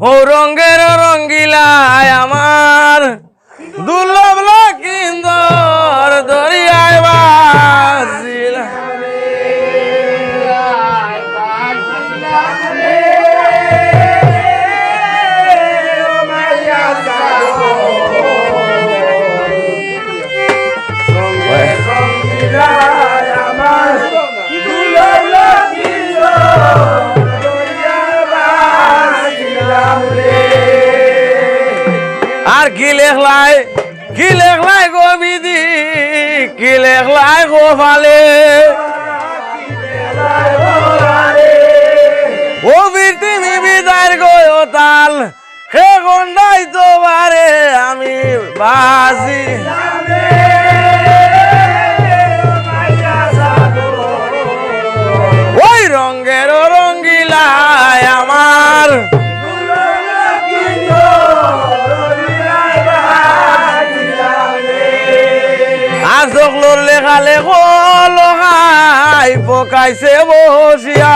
ও রঙ্গের রঙ্গিলায় আমার দুর্লভ লক্ষিন্দর দরিয়ায় বাসিলা আর কি লেখলাই গো বিধি কি লেখলাই গো ফালে ও বীর তুমি বিদায় গো তাল হে গন্ডাই তো বারে আমি বাসি ওই রঙ্গের রঙ্গিলায় আমার চকলোর লেখা লেখো লোহাই পকাইছে বসিয়া